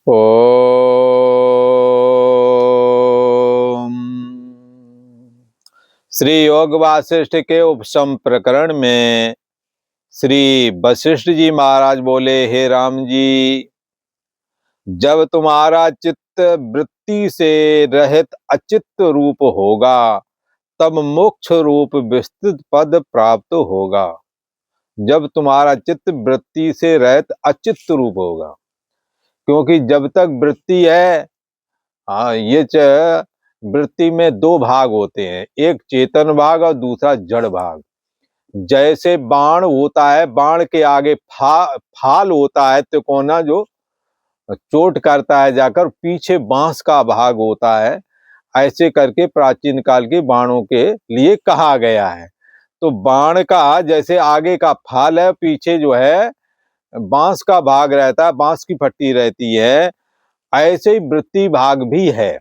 ओम। श्री योग वासिष्ठ के उपशम प्रकरण में श्री वशिष्ठ जी महाराज बोले, हे राम जी, जब तुम्हारा चित्त वृत्ति से रहित अचित्त रूप होगा तब मोक्ष रूप विस्तृत पद प्राप्त होगा। जब तुम्हारा चित्त वृत्ति से रहित अचित्त रूप होगा, क्योंकि जब तक वृत्ति है, ये वृत्ति में दो भाग होते हैं, एक चेतन भाग और दूसरा जड़ भाग। जैसे बाण होता है, बाण के आगे फाल होता है तिकोना, जो चोट करता है जाकर, पीछे बांस का भाग होता है। ऐसे करके प्राचीन काल के बाणों के लिए कहा गया है। तो बाण का जैसे आगे का फाल है, पीछे जो है बांस का भाग रहता है, बांस की फट्टी रहती है, ऐसे ही वृत्ति भाग भी है।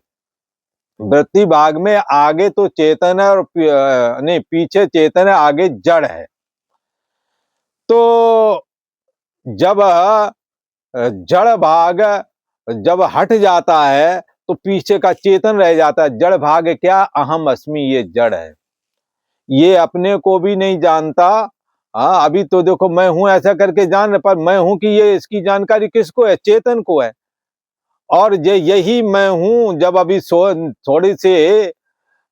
वृत्ति भाग में आगे तो चेतन है और नहीं, पीछे चेतन है, आगे जड़ है। तो जब जड़ भाग जब हट जाता है तो पीछे का चेतन रह जाता है। जड़ भाग क्या? अहम अस्मि, ये जड़ है, ये अपने को भी नहीं जानता। अभी तो देखो मैं हूं ऐसा करके जान, पर मैं हूं कि ये इसकी जानकारी किसको है? चेतन को है। और यही मैं हूं जब अभी थोड़ी सी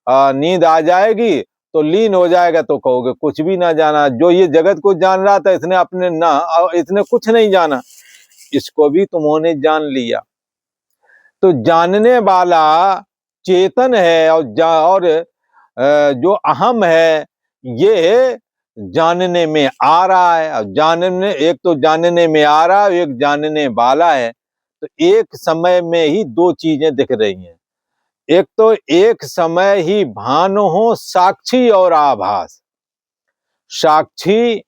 नींद आ जाएगी तो लीन हो जाएगा, तो कहोगे कुछ भी ना जाना। जो ये जगत को जान रहा था, इसने कुछ नहीं जाना, इसको भी तुमने जान लिया। तो जानने वाला चेतन है और जो अहम है ये जानने में आ रहा है। एक तो जानने में आ रहा है, एक जानने वाला है। तो एक समय में ही दो चीजें दिख रही हैं। एक तो एक समय ही भान हो साक्षी और आभास। साक्षी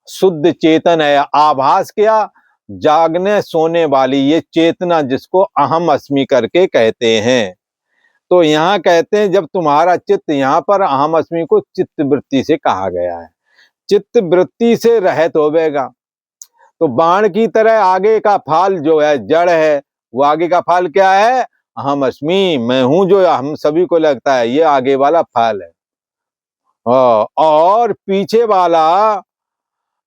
शुद्ध चेतन है, आभास क्या? जागने सोने वाली ये चेतना, जिसको अहम अस्मि करके कहते हैं। तो यहाँ कहते हैं जब तुम्हारा चित्त, यहाँ पर अहम अस्मि को चित्त वृत्ति से कहा गया है, चित्त वृत्ति से रहित होवेगा। तो बाण की तरह आगे का फाल जो है जड़ है, वो आगे का फाल क्या है? अहम अस्मि, मैं हूं, जो हम सभी को लगता है, ये आगे वाला फाल है। और पीछे वाला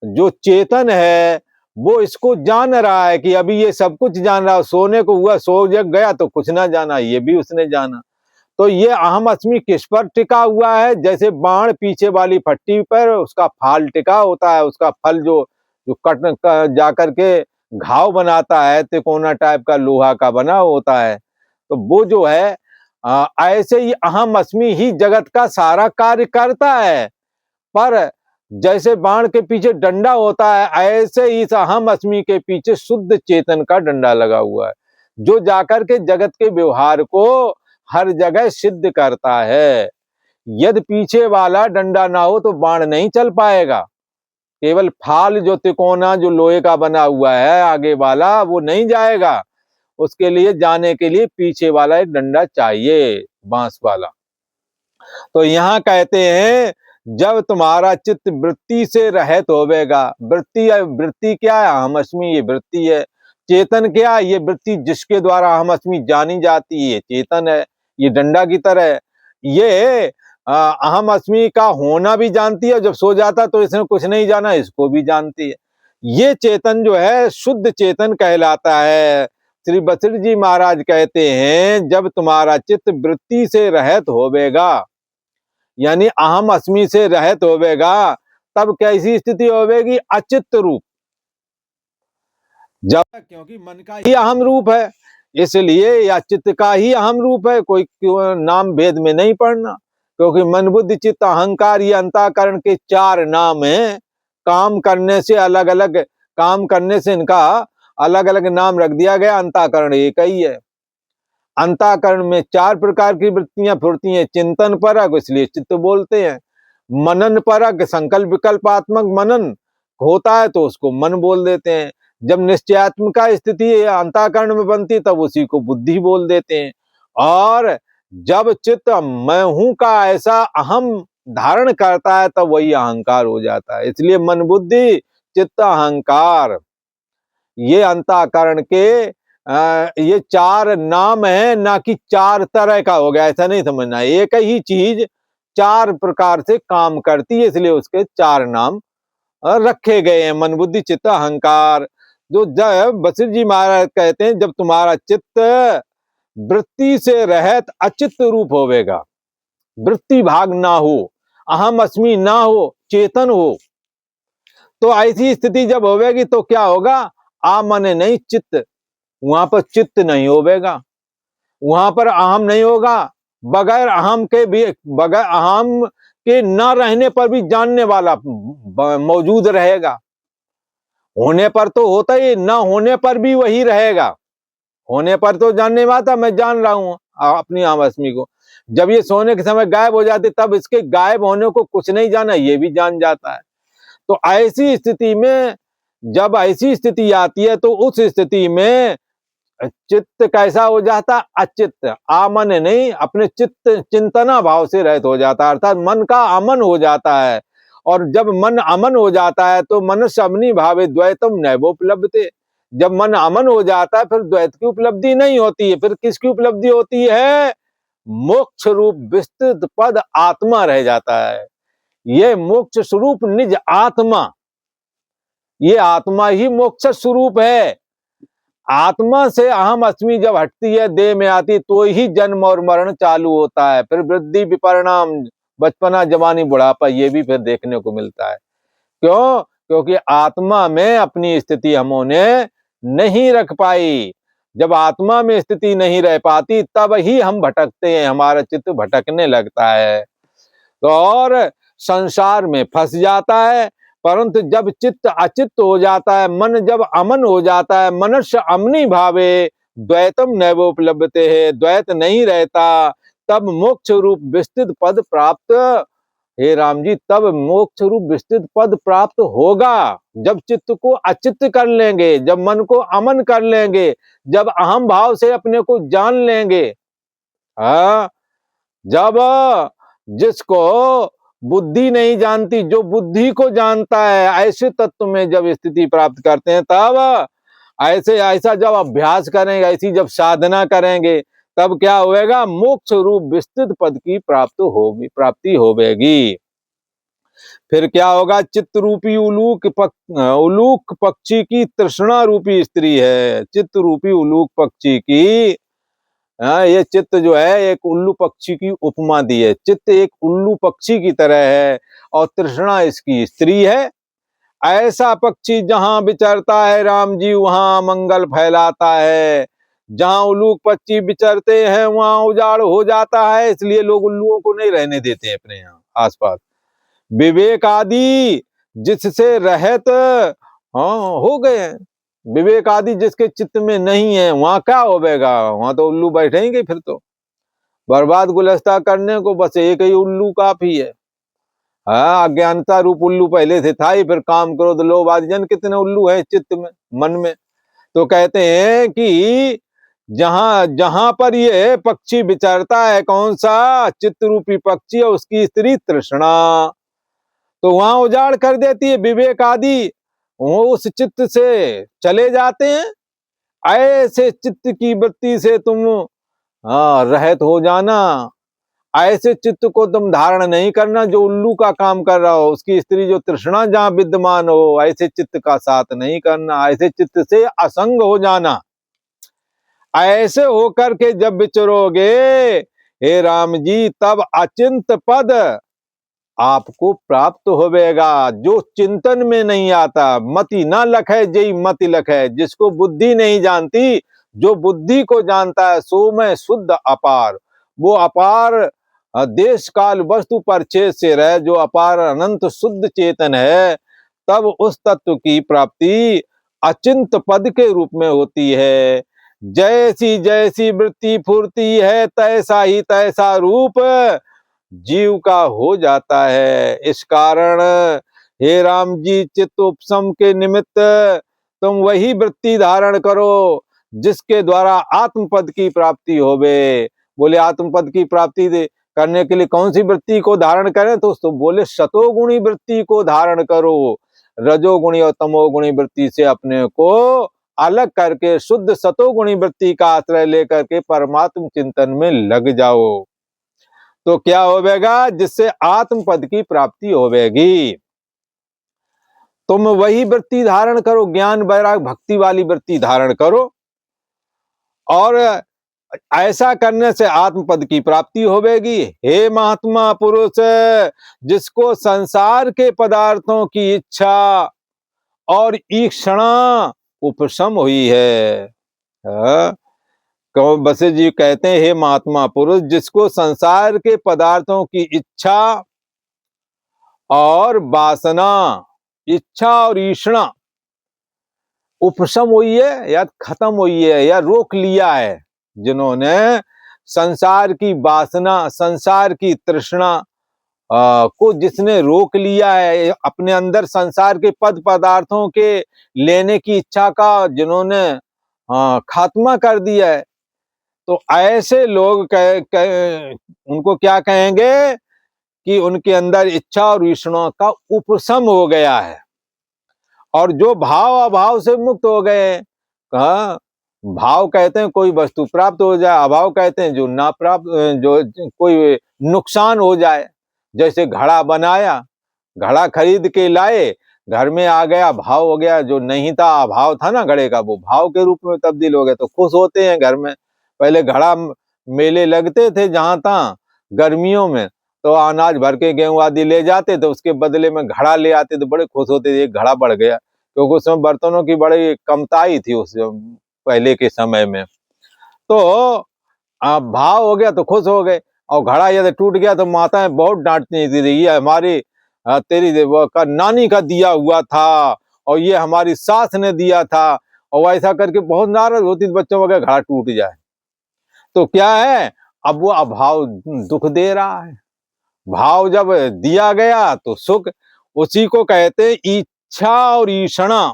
जो चेतन है वो इसको जान रहा है कि अभी ये सब कुछ जान रहा है। सोने को हुआ, सो जग गया तो कुछ ना जाना, ये भी उसने जाना। तो ये अहम अस्मि किस पर टिका हुआ है? जैसे बाण पीछे वाली फट्टी पर उसका फाल टिका होता है, उसका फल जो कट जाकर के घाव बनाता है, तिकोना टाइप का लोहा का बना होता है। तो वो जो है ऐसे ही अहम अस्मि ही जगत का सारा कार्य करता है। पर जैसे बाण के पीछे डंडा होता है, ऐसे ही इस अहम अस्मि के पीछे शुद्ध चेतन का डंडा लगा हुआ है, जो जाकर के जगत के व्यवहार को हर जगह सिद्ध करता है। यदि पीछे वाला डंडा ना हो तो बाण नहीं चल पाएगा। केवल फाल जो तिकोना जो लोहे का बना हुआ है आगे वाला, वो नहीं जाएगा। उसके लिए जाने के लिए पीछे वाला एक डंडा चाहिए, बांस वाला। तो यहाँ कहते हैं जब तुम्हारा चित्त वृत्ति से रहित होवेगा। वृत्ति क्या है? अहम अस्मि, ये वृत्ति है। चेतन क्या? ये वृत्ति जिसके द्वारा अहम अस्मि जानी जाती है, चेतन है। ये डंडा की तरह ये अहम अस्मि का होना भी जानती है। जब सो जाता तो इसने कुछ नहीं जाना, इसको भी जानती है। ये चेतन जो है शुद्ध चेतन कहलाता है। श्री वशिष्ठ जी महाराज कहते हैं जब तुम्हारा चित्त वृत्ति से रहित होवेगा, यानी अहम अस्मि से रहित होवेगा, तब कैसी स्थिति होवेगी? अचित्त रूप। जब क्योंकि मन का ही अहम रूप है, इसलिए या चित्त का ही अहम रूप है। कोई नाम भेद में नहीं पढ़ना, क्योंकि मन बुद्धि चित्त अहंकार ये अंतःकरण के चार नाम हैं। काम करने से अलग अलग, काम करने से इनका अलग अलग नाम रख दिया गया, अंतःकरण एक ही है। अंतःकरण में चार प्रकार की वृत्तियां फुरती हैं। चिंतन परक, इसलिए चित्त बोलते हैं। मनन परक, संकल्प विकल्पात्मक मनन होता है तो उसको मन बोल देते हैं। जब निश्चयात्मिका स्थिति अंतःकरण में बनती तब उसी को बुद्धि बोल देते हैं। और जब चित्त मैं हूं का ऐसा अहम धारण करता है तब वही अहंकार हो जाता है। इसलिए मन बुद्धि चित्त अहंकार ये अंतःकरण के ये चार नाम है, ना कि चार तरह का हो गया, ऐसा नहीं समझना। एक ही चीज चार प्रकार से काम करती है, इसलिए उसके चार नाम रखे गए हैं, मन बुद्धि चित्त अहंकार। जो जब वशिष्ठ जी महाराज कहते हैं, जब तुम्हारा चित्त वृत्ति से रहित अचित्त रूप होवेगा, वृत्ति भाग ना हो, अहम अस्मि ना हो, चेतन हो, तो ऐसी स्थिति जब होवेगी तो क्या होगा? आ मन नहीं चित्त, वहां पर चित्त नहीं होवेगा, वहां पर अहम नहीं होगा, बगैर अहम के भी, बगैर अहम के न रहने पर भी जानने वाला मौजूद रहेगा। होने पर तो होता ही, न होने पर भी वही रहेगा। होने पर तो जानने वाला, मैं जान रहा हूं अपनी आमस्मी को। जब ये सोने के समय गायब हो जाते, तब इसके गायब होने को कुछ नहीं जाना, ये भी जान जाता है। तो ऐसी स्थिति में, जब ऐसी स्थिति आती है, तो उस स्थिति में चित्त कैसा हो जाता? अचित्त, आमन नहीं, अपने चित्त चिंतना भाव से रहित हो जाता है, अर्थात मन का अमन हो जाता है। और जब मन अमन हो जाता है तो मनस्य अमनी भावे द्वैतम नैवोपलब्धते। जब मन अमन हो जाता है, फिर द्वैत की उपलब्धि नहीं होती है। फिर किसकी उपलब्धि होती है? मोक्ष रूप विस्तृत पद आत्मा रह जाता है। ये मोक्ष स्वरूप निज आत्मा, ये आत्मा ही मोक्ष स्वरूप है। आत्मा से अहम अस्मि जब हटती है, देह में आती, तो ही जन्म और मरण चालू होता है। फिर वृद्धि विपरिणाम, बचपना जवानी बुढ़ापा, ये भी फिर देखने को मिलता है। क्यों? क्योंकि आत्मा में अपनी स्थिति हमने नहीं रख पाई। जब आत्मा में स्थिति नहीं रह पाती, तब ही हम भटकते हैं, हमारा चित्त भटकने लगता है, तो और संसार में फंस जाता है। परंतु जब चित्त अचित्त हो जाता है, मन जब अमन हो जाता है, मनस्य अमनी भावे द्वैतम नैवोपलब्धते है, द्वैत नहीं रहता, तब मोक्ष रूप विस्तृत पद प्राप्त, हे राम जी, तब मोक्ष रूप विस्तृत पद प्राप्त होगा। जब चित्त को अचित्त कर लेंगे, जब मन को अमन कर लेंगे, जब अहम भाव से अपने को जान लेंगे। हाँ, जब जिसको बुद्धि नहीं जानती, जो बुद्धि को जानता है, ऐसे तत्व में जब स्थिति प्राप्त करते हैं, तब ऐसा जब अभ्यास करेंगे, ऐसी जब साधना करेंगे, तब क्या होएगा? मोक्ष रूप विस्तृत पद की प्राप्ति होगी। फिर क्या होगा? चित्त रूपी उलूक पक्षी की तृष्णा रूपी स्त्री है। चित्त रूपी उलूक पक्षी की, ये चित्त जो है, एक उल्लू पक्षी की उपमा दी है। चित्त एक उल्लू पक्षी की तरह है और तृष्णा इसकी स्त्री है। ऐसा पक्षी जहां विचरता है राम जी, वहां मंगल फैलाता है। जहां उल्लू पक्षी विचरते हैं, वहां उजाड़ हो जाता है। इसलिए लोग उल्लुओं को नहीं रहने देते अपने यहाँ आसपास। विवेक आदि जिससे रहत हो गए हैं, विवेक आदि जिसके चित्त में नहीं है, वहां क्या होगा? वहां तो उल्लू बैठेंगे, फिर तो बर्बाद गुलस्ता करने को बस एक ही उल्लू काफी है। हाँ, अज्ञानता रूप उल्लू पहले से था ही, फिर काम क्रोध लोभ आदि, जन कितने उल्लू है चित्त में, मन में। तो कहते हैं कि जहां जहां पर ये पक्षी विचरता है, कौन सा? चित्त रूपी पक्षी, और उसकी स्त्री तृष्णा, तो वहां उजाड़ कर देती है। विवेक आदि वो उस चित्त से चले जाते हैं। ऐसे चित्त की वृत्ति से तुम रहित हो जाना। ऐसे चित्त को तुम धारण नहीं करना जो उल्लू का काम कर रहा हो। उसकी स्त्री जो तृष्णा जहां विद्यमान हो, ऐसे चित्त का साथ नहीं करना। ऐसे चित्त से असंग हो जाना। ऐसे होकर के जब विचरोगे हे राम जी, तब अचिंत पद आपको प्राप्त होवेगा। जो चिंतन में नहीं आता, मति ना लखे जई मति लखे, जिसको बुद्धि नहीं जानती, जो बुद्धि को जानता है, सो मैं शुद्ध अपार, वो अपार देश काल वस्तु परिच्छेद से रहे, जो अपार अनंत शुद्ध चेतन है, तब उस तत्व की प्राप्ति अचिंत पद के रूप में होती है। जैसी जैसी वृत्ति फूर्ती है, तैसा ही तैसा रूप जीव का हो जाता है। इस कारण हे राम जी, चित्त उपशम के निमित्त तुम वही वृत्ति धारण करो जिसके द्वारा आत्मपद की प्राप्ति होवे। बोले आत्मपद की प्राप्ति करने के लिए कौन सी वृत्ति को धारण करें? तो बोले सतोगुणी वृत्ति को धारण करो। रजोगुणी और तमोगुणी वृत्ति से अपने को अलग करके शुद्ध सतोगुणी वृत्ति का आश्रय लेकर के परमात्म चिंतन में लग जाओ, तो क्या होवेगा, जिससे आत्म पद की प्राप्ति होवेगी। तुम वही वृत्ति धारण करो, ज्ञान वैराग भक्ति वाली वृत्ति धारण करो, और ऐसा करने से आत्म पद की प्राप्ति होवेगी। हे महात्मा पुरुष, जिसको संसार के पदार्थों की इच्छा और ईक्षणा उपशम हुई है। बसे जी कहते हैं, हे महात्मा पुरुष, जिसको संसार के पदार्थों की इच्छा और वासना, इच्छा और ईक्षणा उपशम हुई है या खत्म हुई है या रोक लिया है, जिन्होंने संसार की वासना, संसार की तृष्णा को जिसने रोक लिया है, अपने अंदर संसार के पद पदार्थों के लेने की इच्छा का जिन्होंने खात्मा कर दिया है, तो ऐसे लोग उनको क्या कहेंगे कि उनके अंदर इच्छा और विष्णु का उपशम हो गया है, और जो भाव अभाव से मुक्त हो गए। भाव कहते हैं कोई वस्तु प्राप्त हो जाए, अभाव कहते हैं जो ना प्राप्त, जो कोई नुकसान हो जाए। जैसे घड़ा बनाया, घड़ा खरीद के लाए, घर में आ गया, भाव हो गया, जो नहीं था अभाव था ना घड़े का, वो भाव के रूप में तब्दील हो गया, तो खुश होते हैं घर में। पहले घड़ा मेले लगते थे जहां तहां गर्मियों में, तो अनाज भर के गेहूं आदि ले जाते थे, उसके बदले में घड़ा ले आते, तो बड़े खुश होते थे, एक घड़ा बढ़ गया, क्योंकि उसमें बर्तनों की बड़ी कमताई थी उस पहले के समय में। तो भाव हो गया तो खुश हो गए, और घड़ा यदि टूट गया तो माताएं बहुत डांटती थी, ये हमारी तेरी का नानी का दिया हुआ था, और ये हमारी सास ने दिया था, और ऐसा करके बहुत नाराज होती थी बच्चों वगैरह घड़ा टूट जाए। तो क्या है, अब वो अभाव दुख दे रहा है। भाव जब दिया गया तो सुख, उसी को कहते इच्छा और ईषणा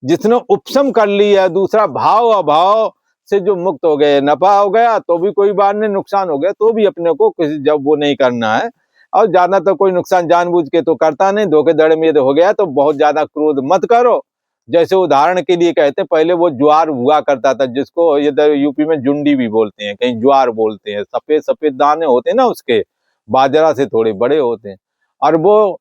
जिसने उपशम कर लिया। दूसरा भाव अभाव से जो मुक्त हो गए, नफा हो गया तो भी कोई बात नहीं, नुकसान हो गया तो भी अपने को किसी जब वो नहीं करना है, और ज्यादा तो कोई नुकसान जानबूझ के तो करता नहीं, धोखेधड़ी में हो गया तो बहुत ज्यादा क्रोध मत करो। जैसे उदाहरण के लिए कहते हैं, पहले वो ज्वार हुआ करता था, जिसको इधर यूपी में जुंडी भी बोलते हैं, कहीं ज्वार बोलते हैं, सफेद सफेद दाने होते हैं ना उसके, बाजरा से थोड़े बड़े होते हैं, और वो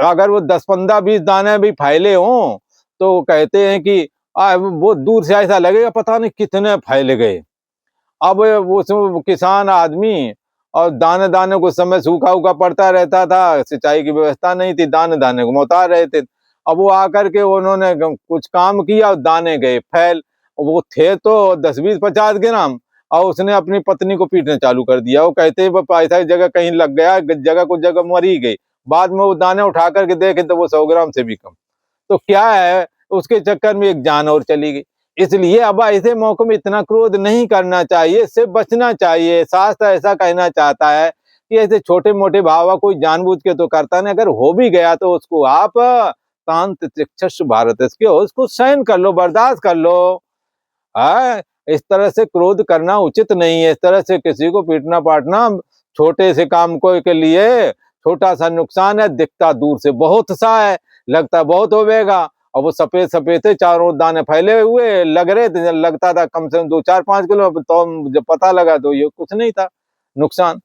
अगर वो 10 15 20 दाने भी फैले हों तो कहते हैं कि वो दूर से ऐसा लगेगा पता नहीं कितने फैल गए। अब वो किसान आदमी, और दाने दाने को समय सूखा उखा पड़ता रहता था, सिंचाई की व्यवस्था नहीं थी, दाने दाने को मोता रहे थे। अब वो आकर के उन्होंने कुछ काम किया, दाने गए फैल, वो थे तो 10 20 50 ग्राम, और उसने अपनी पत्नी को पीटने चालू कर दिया। वो कहते हैं ऐसा जगह कहीं लग गया, जगह को जगह मरी गई। बाद में वो दाने उठा करके देखे तो वो 100 ग्राम से भी कम। तो क्या है, उसके चक्कर में एक जान और चली गई। इसलिए अब ऐसे मौकों में इतना क्रोध नहीं करना चाहिए, इससे बचना चाहिए। शास्त्र ऐसा कहना चाहता है कि ऐसे छोटे मोटे भाव कोई जानबूझ के तो करता नहीं, अगर हो भी गया तो उसको आप शांत चिक्षुष भारत इसके उसको सहन कर लो, बर्दाश्त कर लो। इस तरह से क्रोध करना उचित नहीं है। इस तरह से किसी को पीटना पाटना, छोटे से काम को के लिए छोटा सा नुकसान है, दिखता दूर से बहुत सा है, लगता बहुत होवेगा, और वो सफेद सफेद थे, चारों दाने फैले हुए लग रहे थे, लगता था कम से कम 2 4 5 किलो, तो जब पता लगा तो ये कुछ नहीं था नुकसान।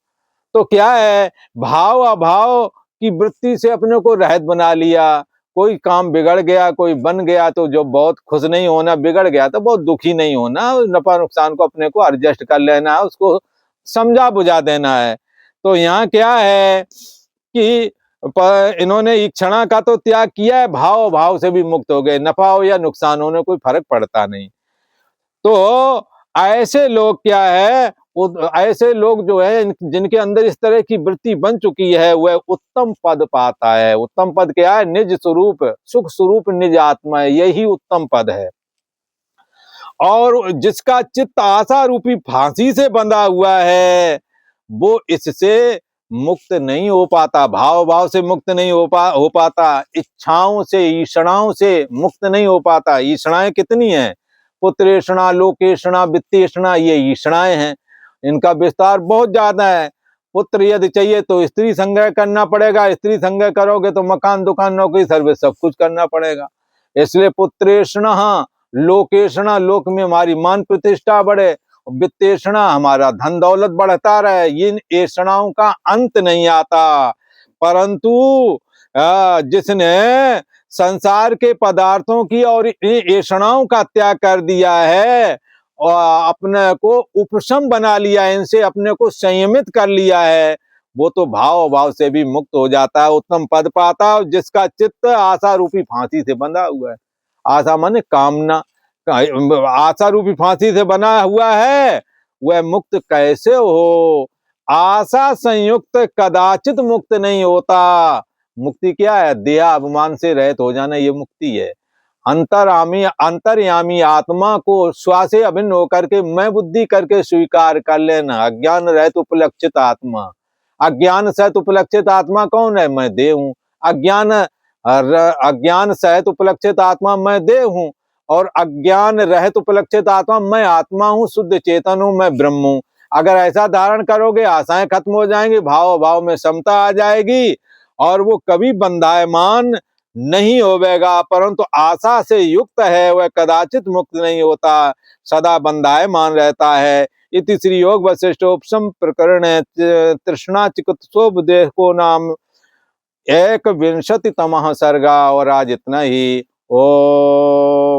तो क्या है, भाव अभाव की वृत्ति से अपने को रहित बना लिया। कोई काम बिगड़ गया, कोई बन गया तो जो बहुत खुश नहीं होना, बिगड़ गया तो बहुत दुखी नहीं होना, नफा नुकसान को अपने को एडजस्ट कर लेना है, उसको समझा बुझा देना है। तो यहाँ क्या है कि इन्होंने इच्छा का तो त्याग किया है, भाव भाव से भी मुक्त हो गए, नफा हो या नुकसान होने कोई फर्क पड़ता नहीं। तो ऐसे लोग क्या है, ऐसे लोग जो है जिनके अंदर इस तरह की वृत्ति बन चुकी है, वह उत्तम पद पाता है। उत्तम पद क्या है, निज स्वरूप सुख स्वरूप निज आत्मा है, यही उत्तम पद है। और जिसका चित्त आशा रूपी फांसी से बंधा हुआ है, वो इससे मुक्त नहीं हो पाता, भाव भाव से मुक्त नहीं हो पाता, इच्छाओं से ईषणाओं से मुक्त नहीं हो पाता। ईषणाएं कितनी हैं, पुत्रेषणा, लोकेषणा, वित्तेषणा, ये ईषणाएं हैं। इनका विस्तार बहुत ज्यादा है। पुत्र यदि चाहिए तो स्त्री संग्रह करना पड़ेगा, स्त्री संग्रह करोगे तो मकान दुकान नौकरी सर्विस सब कुछ करना पड़ेगा। इसलिए पुत्रेषणा लोकेशणा, लोक में हमारी मान प्रतिष्ठा बढ़े, वित्तेषणा, हमारा धन दौलत बढ़ता रहे। इन ऐषणाओं का अंत नहीं आता। परंतु जिसने संसार के पदार्थों की और ऐषणाओं का त्याग कर दिया है और अपने को उपशम बना लिया, इनसे अपने को संयमित कर लिया है, वो तो भाव भाव से भी मुक्त हो जाता है, उत्तम पद पाता है। जिसका चित्त आशा रूपी फांसी से बंधा हुआ है, आशा माने कामना, आशा रूपी फांसी से बना हुआ है, वह मुक्त कैसे हो? आशा संयुक्त कदाचित मुक्त नहीं होता। मुक्ति क्या है? देहाभिमान से रहित हो जाना, ये मुक्ति है। अंतर्यामी आत्मा को श्वास से अभिन्न होकर के मैं बुद्धि करके स्वीकार कर लेना। अज्ञान रहित उपलक्षित आत्मा, अज्ञान सहित उपलक्षित आत्मा कौन है? मैं देह हूं। अज्ञान सहित उपलक्षित आत्मा मैं देह हूं, और अज्ञान रहित उपलक्षित आत्मा मैं आत्मा हूं, शुद्ध चेतन हूं, मैं ब्रह्म हूं। अगर ऐसा धारण करोगे, आशाएं खत्म हो जाएंगी, भाव भाव में समता आ जाएगी, और वो कभी बंधायमान नहीं होवेगा। परंतु आशा से युक्त है, वह कदाचित मुक्त नहीं होता, सदा बंधायमान रहता है। इति श्री योग वशिष्ठोपशम प्रकरण तृष्णा चिकित्सोपदेश को नाम 51तमः सर्गा। और आज इतना ही। ओ